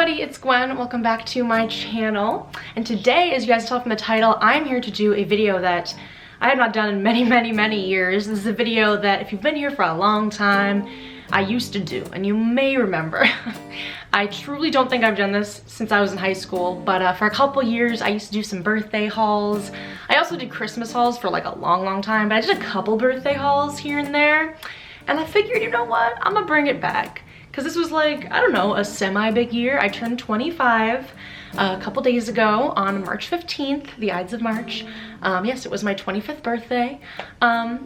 everybody, it's Gwen. Welcome back to my channel. And today, as you guys tell from the title, I'm here to do a video that I have not done in many years. This is a video that if you've been here for a long time, I used to do, and you may remember. I truly don't think I've done this since I was in high school, but for a couple years I used to do some birthday hauls. I also did Christmas hauls for like a long time, but I did a couple birthday hauls here and there. And I figured, you know what, I'm gonna bring it back. Because this was like, I don't know, a semi-big year. I turned 25 a couple days ago on March 15th, the Ides of March. Yes, it was my 25th birthday,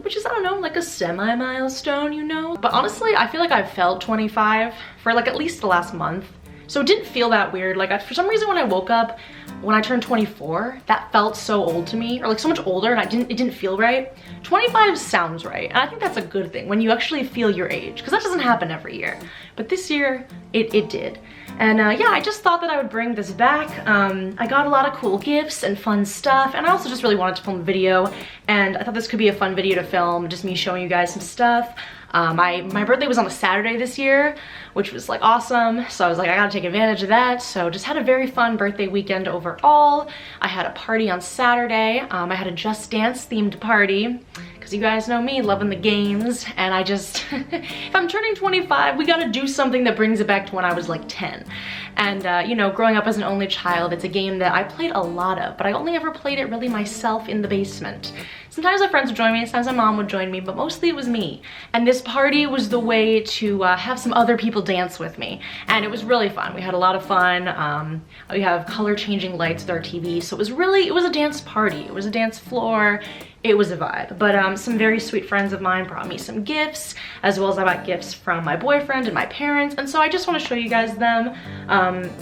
which is, I don't know, like a semi-milestone, you know? But honestly, I feel like I've felt 25 for like at least the last month. So it didn't feel that weird. Like for some reason when I woke up, when I turned 24, that felt so old to me, or like so much older, and it didn't feel right. 25 sounds right, and I think that's a good thing when you actually feel your age, because that doesn't happen every year. But this year, it did. And yeah, I just thought that I would bring this back. I got a lot of cool gifts and fun stuff, and I also just really wanted to film a video, and I thought this could be a fun video to film, just me showing you guys some stuff. My birthday was on a Saturday this year, which was like awesome. So I was like, I gotta take advantage of that. So just had a very fun birthday weekend overall. I had a party on Saturday. I had a Just Dance themed party, because you guys know me, loving the games. And I just, if I'm turning 25, we gotta do something that brings it back to when I was like 10. And you know, growing up as an only child, it's a game that I played a lot of, but I only ever played it really myself in the basement. Sometimes my friends would join me, sometimes my mom would join me, but mostly it was me. And this party was the way to have some other people dance with me. And it was really fun. We had a lot of fun. We have color changing lights with our TV. So it was a dance party. It was a dance floor. It was a vibe. But some very sweet friends of mine brought me some gifts, as well as I got gifts from my boyfriend and my parents. And so I just want to show you guys them.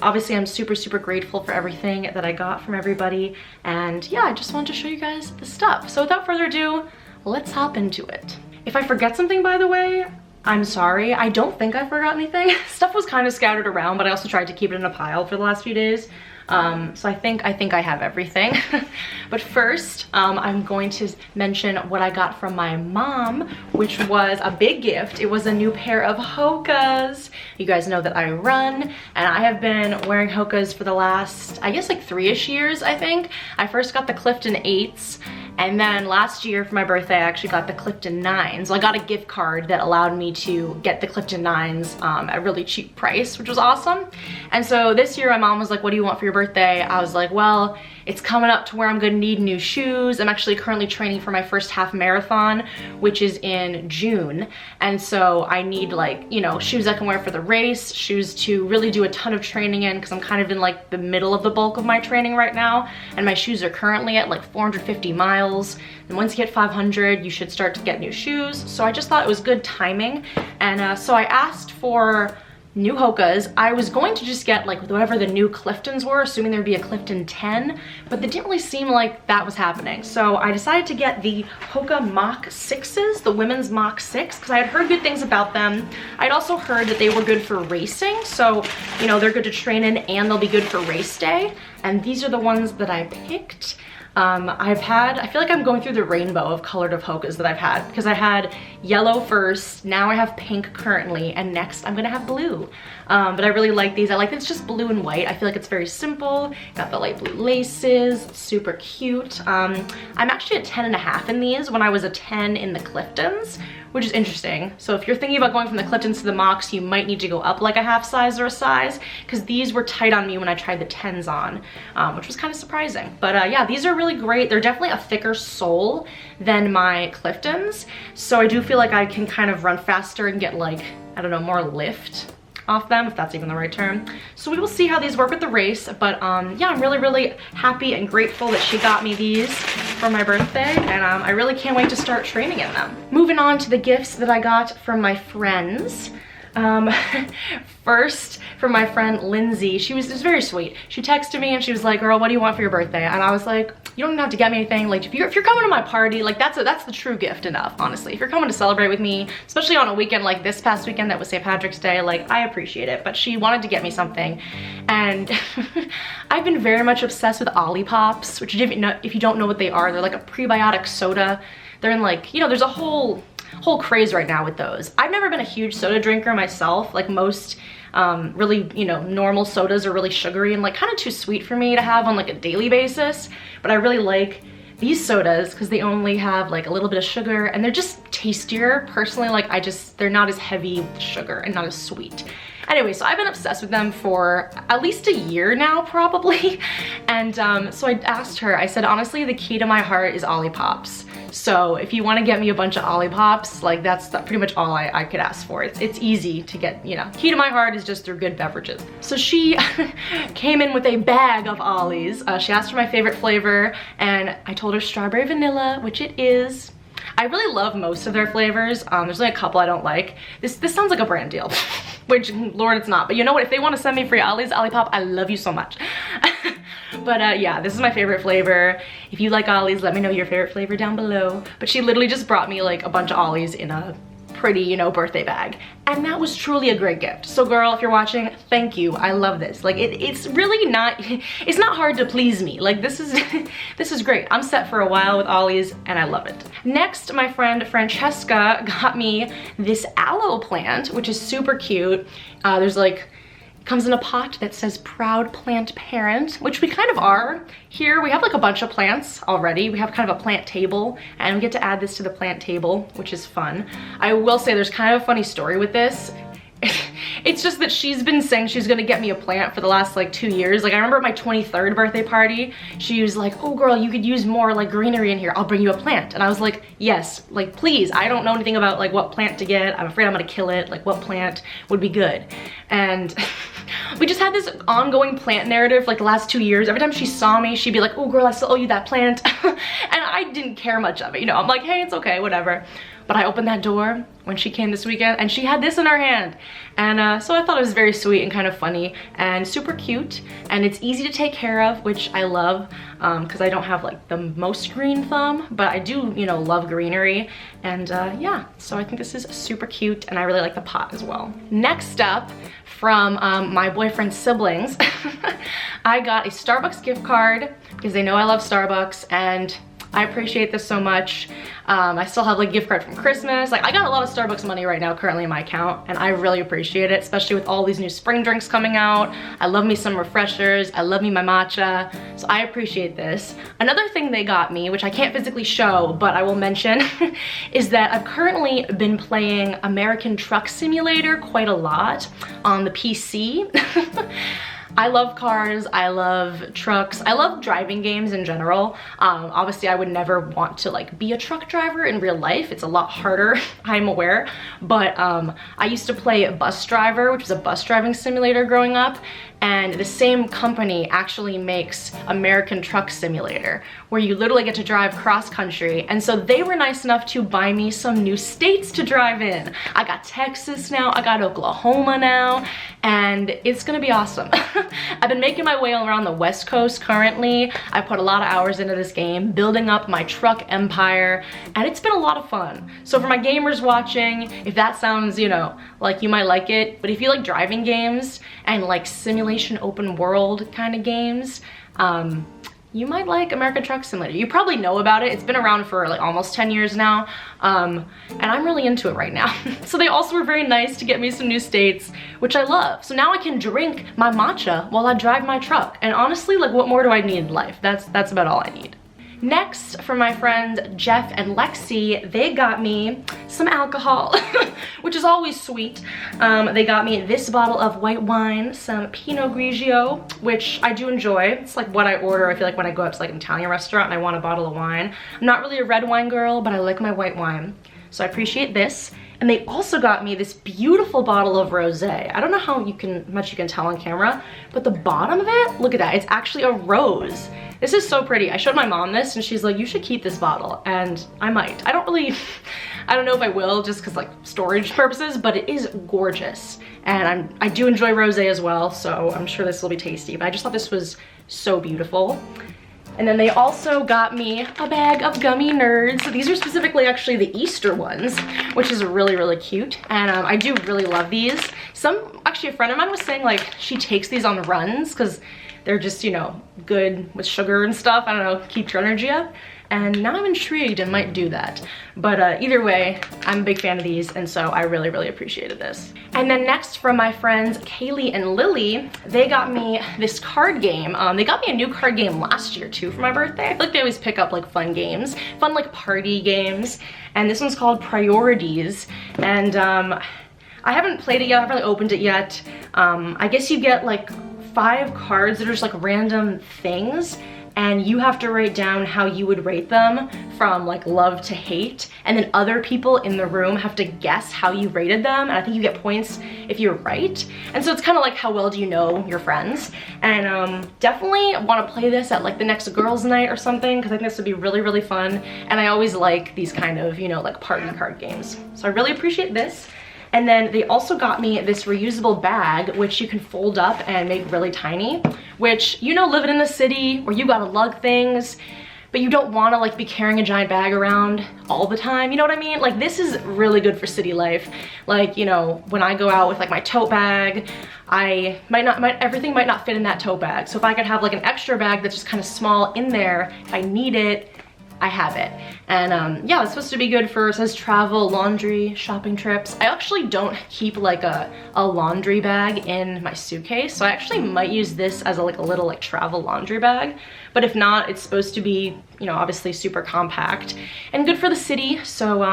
Obviously I'm super grateful for everything that I got from everybody. And yeah, I just wanted to show you guys the stuff. So without further ado, let's hop into it. If I forget something, by the way, I'm sorry. I don't think I forgot anything. Stuff was kind of scattered around, but I also tried to keep it in a pile for the last few days. So I think I have everything. But first, I'm going to mention what I got from my mom, which was a big gift. It was a new pair of Hokas. You guys know that I run, and I have been wearing Hokas for the last, I guess like 3-ish years, I think. I first got the Clifton 8s. And then last year for my birthday, I actually got the Clifton 9s. So I got a gift card that allowed me to get the Clifton 9s at a really cheap price, which was awesome. And so this year my mom was like, what do you want for your birthday? I was like, well, it's coming up to where I'm gonna need new shoes. I'm actually currently training for my first half marathon, which is in June. And so I need, like, you know, shoes I can wear for the race, shoes to really do a ton of training in, because I'm kind of in like the middle of the bulk of my training right now. And my shoes are currently at like 450 miles. And once you hit 500, you should start to get new shoes. So I just thought it was good timing. And so I asked for new Hokas. I was going to just get like whatever the new Cliftons were, assuming there'd be a Clifton 10, but it didn't really seem like that was happening. So I decided to get the Hoka Mach 6s, the women's Mach 6, because I had heard good things about them. I'd also heard that they were good for racing, so you know, they're good to train in and they'll be good for race day. And these are the ones that I picked. I feel like I'm going through the rainbow of colored of Hokas that I've had, because I had yellow first, now I have pink currently, and next I'm gonna have blue. But I really like these. I like that it's just blue and white. I feel like it's very simple. Got the light blue laces, super cute. I'm actually a 10.5 in these when I was a 10 in the Cliftons, which is interesting. So if you're thinking about going from the Cliftons to the Machs, you might need to go up like a half size or a size, because these were tight on me when I tried the 10s on, which was kind of surprising. But yeah, these are really great. They're definitely a thicker sole than my Cliftons, so I do feel like I can kind of run faster and get, like, I don't know, more lift off them, if that's even the right term. So we will see how these work with the race. But yeah, I'm really happy and grateful that she got me these for my birthday, and I really can't wait to start training in them. Moving on to the gifts that I got from my friends. First, from my friend Lindsay, it was very sweet. She texted me and she was like, girl, what do you want for your birthday? And I was like, you don't even have to get me anything. Like, if you're coming to my party, like that's the true gift enough, honestly. If you're coming to celebrate with me, especially on a weekend like this past weekend that was St. Patrick's Day, like, I appreciate it. But she wanted to get me something, and I've been very much obsessed with Olipop's, which if you don't know what they are, they're like a prebiotic soda. They're in, like, you know, there's a whole craze right now with those. I've never been a huge soda drinker myself. Like most Really, you know, normal sodas are really sugary and like kind of too sweet for me to have on like a daily basis. But I really like these sodas because they only have like a little bit of sugar and they're just tastier. Personally, like they're not as heavy with sugar and not as sweet. Anyway, so I've been obsessed with them for at least a year now, probably. And so I asked her, I said, honestly, the key to my heart is Ollipops. So if you want to get me a bunch of Ollipops, like that's pretty much all I could ask for. It's easy to get, you know, key to my heart is just through good beverages. So she came in with a bag of Ollies. She asked for my favorite flavor and I told her strawberry vanilla, which it is. I really love most of their flavors. There's only a couple I don't like. This sounds like a brand deal, which Lord it's not. But you know what? If they want to send me free Ollies, Olipop, I love you so much. But yeah, this is my favorite flavor. If you like Ollies, let me know your favorite flavor down below. But she literally just brought me like a bunch of Ollies in a pretty, you know, birthday bag. And that was truly a great gift. So girl, if you're watching, thank you. I love this. Like it's really not, it's not hard to please me. Like this is great. I'm set for a while with Ollies and I love it. Next, my friend Francesca got me this aloe plant, which is super cute. There's like, comes in a pot that says proud plant parent, which we kind of are here. We have like a bunch of plants already. We have kind of a plant table and we get to add this to the plant table, which is fun. I will say there's kind of a funny story with this. It's just that she's been saying she's gonna get me a plant for the last like 2 years. Like I remember at my 23rd birthday party, she was like, oh girl, you could use more like greenery in here. I'll bring you a plant. And I was like, yes, like please. I don't know anything about like what plant to get. I'm afraid I'm gonna kill it. Like what plant would be good. And we just had this ongoing plant narrative like the last 2 years. Every time she saw me, she'd be like, oh girl, I still owe you that plant. And I didn't care much of it. You know, I'm like, hey, it's okay, whatever. But I opened that door when she came this weekend and she had this in her hand. And so I thought it was very sweet and kind of funny and super cute. And it's easy to take care of, which I love because I don't have like the most green thumb, but I do, you know, love greenery. And yeah, so I think this is super cute and I really like the pot as well. Next up, from my boyfriend's siblings, I got a Starbucks gift card because they know I love Starbucks and I appreciate this so much. I still have like a gift card from Christmas. Like I got a lot of Starbucks money right now currently in my account and I really appreciate it, especially with all these new spring drinks coming out. I love me some refreshers. I love me my matcha. So I appreciate this. Another thing they got me, which I can't physically show, but I will mention, is that I've currently been playing American Truck Simulator quite a lot on the PC. I love cars, I love trucks, I love driving games in general. Obviously I would never want to like be a truck driver in real life. It's a lot harder, I'm aware. But I used to play Bus Driver, which is a bus driving simulator growing up. And the same company actually makes American Truck Simulator, where you literally get to drive cross country. And so they were nice enough to buy me some new states to drive in. I got Texas now, I got Oklahoma now, and it's gonna be awesome. I've been making my way around the West Coast currently. I put a lot of hours into this game, building up my truck empire, and it's been a lot of fun. So for my gamers watching, if that sounds, you know, like you might like it, but if you like driving games and like simulation open world kind of games, you might like American Truck Simulator. You probably know about it. It's been around for like almost 10 years now, and I'm really into it right now. So they also were very nice to get me some new states, which I love. So now I can drink my matcha while I drive my truck. And honestly, like what more do I need in life? That's about all I need. Next, for my friends Jeff and Lexi, they got me some alcohol, which is always sweet. They got me this bottle of white wine, some Pinot Grigio, which I do enjoy. It's like what I order, I feel like, when I go out to like an Italian restaurant and I want a bottle of wine. I'm not really a red wine girl, but I like my white wine. So I appreciate this. And they also got me this beautiful bottle of rosé. I don't know how much you can tell on camera, but the bottom of it, look at that, it's actually a rose. This is so pretty. I showed my mom this and she's like, you should keep this bottle, and I might. I don't know if I will, just cause like storage purposes, but it is gorgeous. And I do enjoy rosé as well, so I'm sure this will be tasty, but I just thought this was so beautiful. And then they also got me a bag of gummy nerds. So these are specifically actually the Easter ones, which is really, really cute. And I do really love these. Actually a friend of mine was saying like she takes these on runs because they're just, you know, good with sugar and stuff. I don't know, keep your energy up. and now I'm intrigued and might do that. But either way, I'm a big fan of these, and so I really, really appreciated this. And then next from my friends Kaylee and Lily, they got me this card game. They got me a new card game last year too for my birthday. I feel like they always pick up like fun games, fun like party games, and this one's called Priorities, and I haven't played it yet, I haven't really opened it yet. I guess you get like 5 cards that are just like random things, and you have to write down how you would rate them from like love to hate, and then other people in the room have to guess how you rated them, and I think you get points if you're right. And so it's kind of like how well do you know your friends, and definitely want to play this at like the next girls night or something, because I think this would be really, really fun, and I always like these kind of, you know, like party card games. So I really appreciate this. And then they also got me this reusable bag, which you can fold up and make really tiny, which, you know, living in the city where you gotta lug things, but you don't wanna like be carrying a giant bag around all the time, you know what I mean? Like this is really good for city life. Like, you know, when I go out with like my tote bag, everything might not fit in that tote bag. So if I could have like an extra bag that's just kind of small in there, if I need it, I have it. And yeah, it's supposed to be good for, it says travel, laundry, shopping trips. I actually don't keep like a laundry bag in my suitcase, so I actually might use this as a little like travel laundry bag. But if not, it's supposed to be, you know, obviously super compact and good for the city. So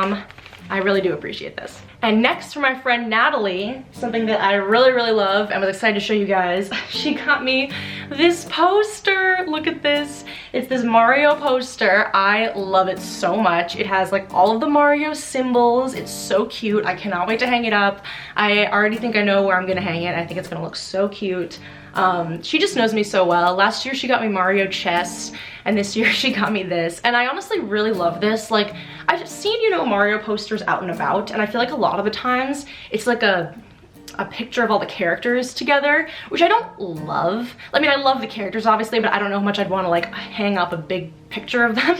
I really do appreciate this. And next for my friend Natalie, something that I really, really love and was excited to show you guys. She got me this poster. Look at this. It's this Mario poster. I love it so much. It has like all of the Mario symbols. It's so cute. I cannot wait to hang it up. I already think I know where I'm gonna hang it. I think it's gonna look so cute. She just knows me so well. Last year she got me Mario chess, and this year she got me this, and I honestly really love this. Like, I've seen, you know, Mario posters out and about, and I feel like a lot of the times it's like a picture of all the characters together, which I don't love. I mean, I love the characters obviously, but I don't know how much I'd want to like hang up a big picture of them.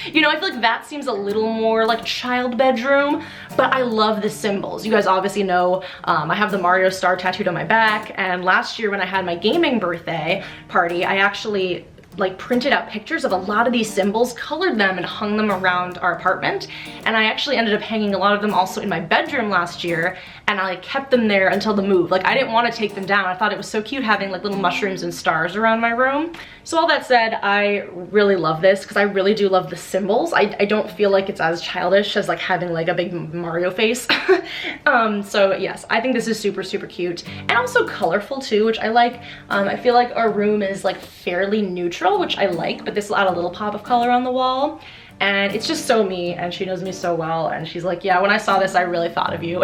You know, I feel like that seems a little more like child bedroom, but I love the symbols. You guys obviously know I have the Mario star tattooed on my back, and last year when I had my gaming birthday party, I actually like printed out pictures of a lot of these symbols, colored them, and hung them around our apartment. And I actually ended up hanging a lot of them also in my bedroom last year, and I like kept them there until the move. Like, I didn't want to take them down. I thought it was so cute having like little mushrooms and stars around my room. So all that said, I really love this because I really do love the symbols. I don't feel like it's as childish as like having like a big Mario face. So yes, I think this is super, super cute, and also colorful too, which I like. I feel like our room is like fairly neutral, which I like, but this will add a little pop of color on the wall. And it's just so me, and she knows me so well, and she's like, yeah, when I saw this, I really thought of you.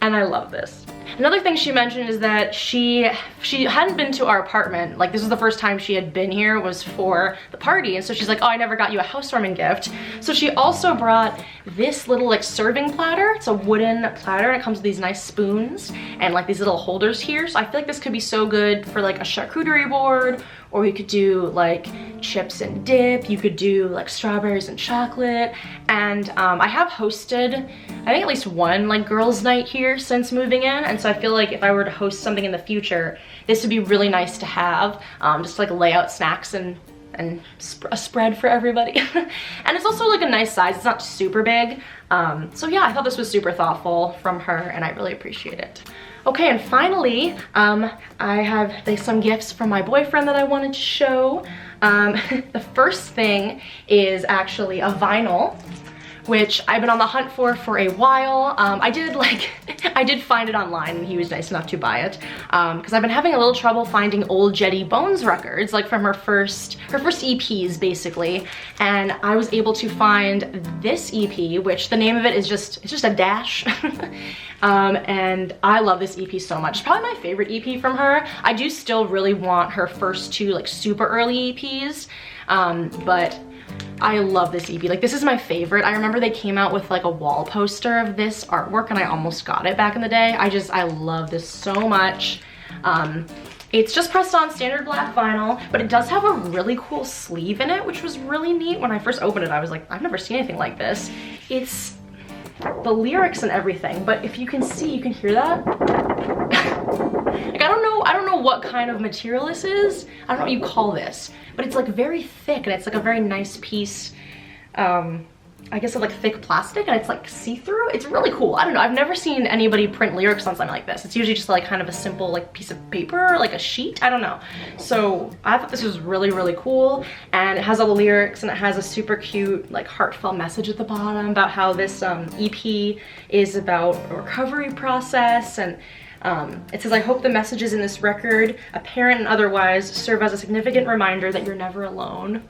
And I love this. Another thing she mentioned is that she hadn't been to our apartment. Like, this was the first time she had been here, was for the party. And so she's like, oh, I never got you a housewarming gift. So she also brought this little like serving platter. It's a wooden platter, and it comes with these nice spoons and like these little holders here. So I feel like this could be so good for like a charcuterie board, or you could do like chips and dip. You could do like strawberries and chocolate. And I have hosted, I think, at least one like girls' night here since moving in. And so I feel like if I were to host something in the future, this would be really nice to have, just to like lay out snacks and a spread for everybody. And it's also like a nice size. It's not super big. So yeah, I thought this was super thoughtful from her, and I really appreciate it. Okay, and finally, I have some gifts from my boyfriend that I wanted to show. The first thing is actually a vinyl, which I've been on the hunt for a while. I did find it online, and he was nice enough to buy it, because I've been having a little trouble finding old Jetty Bones records, like from her first EPs basically. And I was able to find this EP, which the name of it is it's just a dash. And I love this EP so much. It's probably my favorite EP from her. I do still really want her first two like super early EPs, but I love this EP. Like, this is my favorite. I remember they came out with like a wall poster of this artwork, and I almost got it back in the day. I love this so much. It's just pressed on standard black vinyl, but it does have a really cool sleeve in it, which was really neat. When I first opened it, I was like, I've never seen anything like this. It's the lyrics and everything, but if you can see, you can hear that. Like, I don't know what kind of material this is. I don't know what you call this, but it's like very thick and it's like a very nice piece, I guess of like thick plastic, and it's like see-through. It's really cool. I don't know, I've never seen anybody print lyrics on something like this. It's usually just like kind of a simple like piece of paper, like a sheet, I don't know. So I thought this was really, really cool, and it has all the lyrics, and it has a super cute like heartfelt message at the bottom about how this EP is about a recovery process, and it says, I hope the messages in this record, apparent and otherwise, serve as a significant reminder that you're never alone.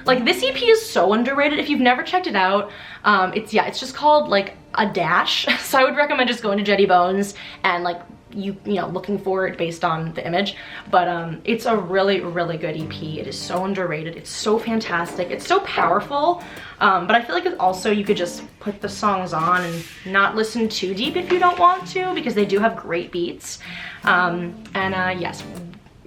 Like, this EP is so underrated. If you've never checked it out, it's just called like A Dash. So I would recommend just going to Jetty Bones and like you know, looking for it based on the image. But it's a really, really good EP. It is so underrated. It's so fantastic. It's so powerful. But I feel like also you could just put the songs on and not listen too deep if you don't want to, because they do have great beats. Yes,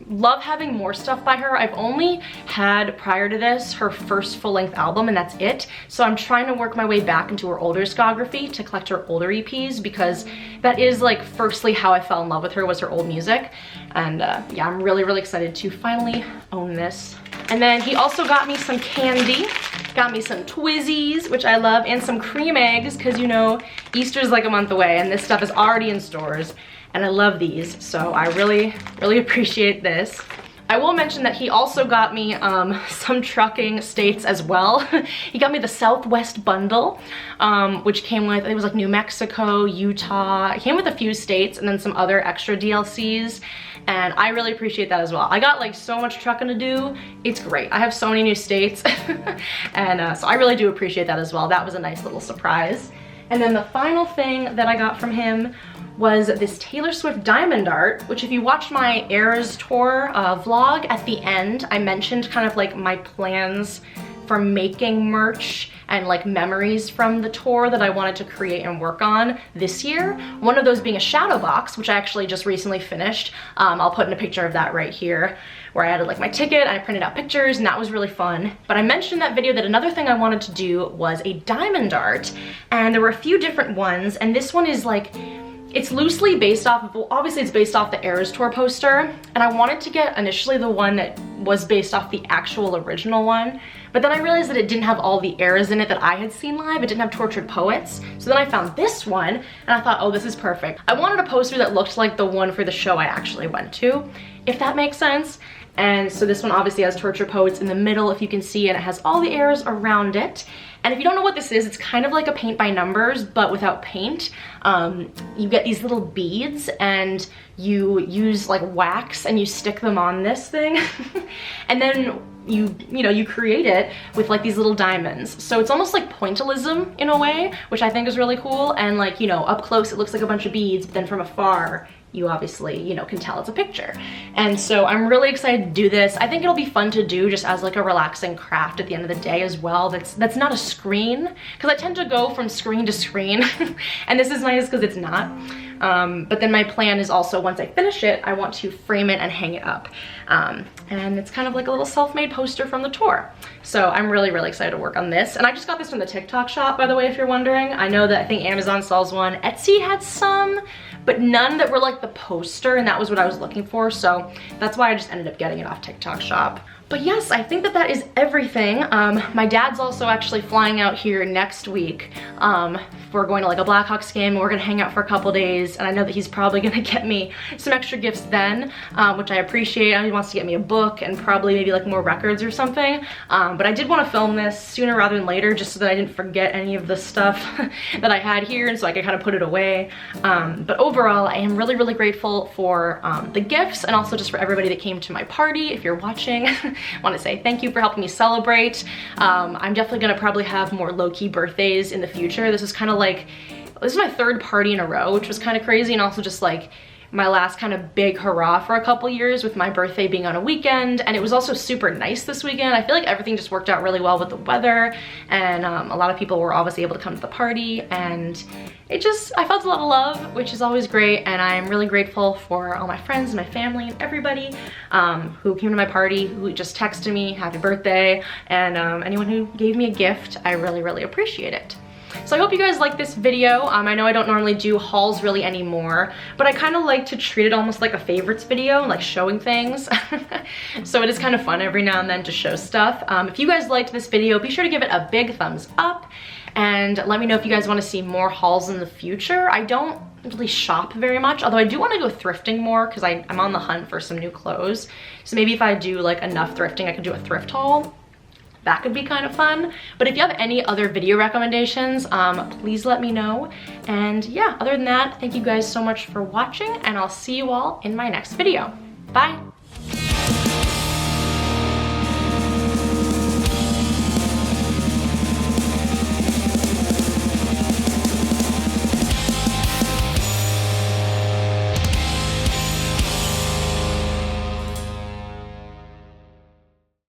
love having more stuff by her. I've only had, prior to this, her first full-length album, and that's it. So I'm trying to work my way back into her older discography to collect her older EPs, because that is like firstly how I fell in love with her, was her old music. And yeah, I'm really, really excited to finally own this. And then he also got me some candy, got me some Twizzies, which I love, and some cream eggs, because you know, Easter's like a month away and this stuff is already in stores. And I love these, so I really, really appreciate this. I will mention that he also got me some trucking states as well. He got me the Southwest bundle, which came with, it was like New Mexico, Utah. It came with a few states and then some other extra DLCs. And I really appreciate that as well. I got like so much trucking to do. It's great. I have so many new states. And so I really do appreciate that as well. That was a nice little surprise. And then the final thing that I got from him was this Taylor Swift diamond art, which if you watched my Eras tour vlog at the end, I mentioned kind of like my plans for making merch and like memories from the tour that I wanted to create and work on this year. One of those being a shadow box, which I actually just recently finished. I'll put in a picture of that right here, where I added like my ticket and I printed out pictures, and that was really fun. But I mentioned in that video that another thing I wanted to do was a diamond art, and there were a few different ones, and this one is like, it's loosely based off of, well, obviously it's based off the Eras Tour poster, and I wanted to get initially the one that was based off the actual original one, but then I realized that it didn't have all the eras in it that I had seen live. It didn't have Tortured Poets. So then I found this one, and I thought, oh, this is perfect. I wanted a poster that looked like the one for the show I actually went to, if that makes sense. And so this one obviously has Tortured Poets in the middle, if you can see, and it has all the eras around it. And if you don't know what this is, it's kind of like a paint by numbers, but without paint. You get these little beads, and you use like wax, and you stick them on this thing. And then you create it with like these little diamonds. So it's almost like pointillism in a way, which I think is really cool. And like, you know, up close it looks like a bunch of beads, but then from afar, you obviously, you know, can tell it's a picture. And so I'm really excited to do this. I think it'll be fun to do just as like a relaxing craft at the end of the day as well. That's not a screen, because I tend to go from screen to screen. And this is nice because it's not. But then my plan is also, once I finish it, I want to frame it and hang it up. And it's kind of like a little self-made poster from the tour. So I'm really, really excited to work on this. And I just got this from the TikTok shop, by the way, if you're wondering. I know that I think Amazon sells one. Etsy had some, but none that were like the poster, and that was what I was looking for. So that's why I just ended up getting it off TikTok shop. But yes, I think that is everything. My dad's also actually flying out here next week. We're going to like a Blackhawks game, and we're gonna hang out for a couple days, and I know that he's probably gonna get me some extra gifts then, which I appreciate. He wants to get me a book and probably maybe like more records or something. But I did want to film this sooner rather than later, just so that I didn't forget any of the stuff that I had here, and so I could kind of put it away. But overall, I am really, really grateful for the gifts, and also just for everybody that came to my party. If you're watching, I want to say thank you for helping me celebrate. I'm definitely gonna probably have more low-key birthdays in the future. This is kind of like, this is my third party in a row, which was kind of crazy, and also just like my last kind of big hurrah for a couple years, with my birthday being on a weekend. And it was also super nice this weekend. I feel like everything just worked out really well with the weather, and a lot of people were obviously able to come to the party, and I felt a lot of love, which is always great. And I'm really grateful for all my friends and my family and everybody who came to my party, who just texted me happy birthday, and anyone who gave me a gift. I really, really appreciate it. So I hope you guys like this video. I know I don't normally do hauls really anymore, but I kind of like to treat it almost like a favorites video, like showing things. So it is kind of fun every now and then to show stuff. If you guys liked this video, be sure to give it a big thumbs up and let me know if you guys want to see more hauls in the future. I don't really shop very much, although I do want to go thrifting more because I'm on the hunt for some new clothes. So maybe if I do like enough thrifting, I could do a thrift haul. That could be kind of fun. But if you have any other video recommendations, please let me know. And yeah, other than that, thank you guys so much for watching, and I'll see you all in my next video. Bye.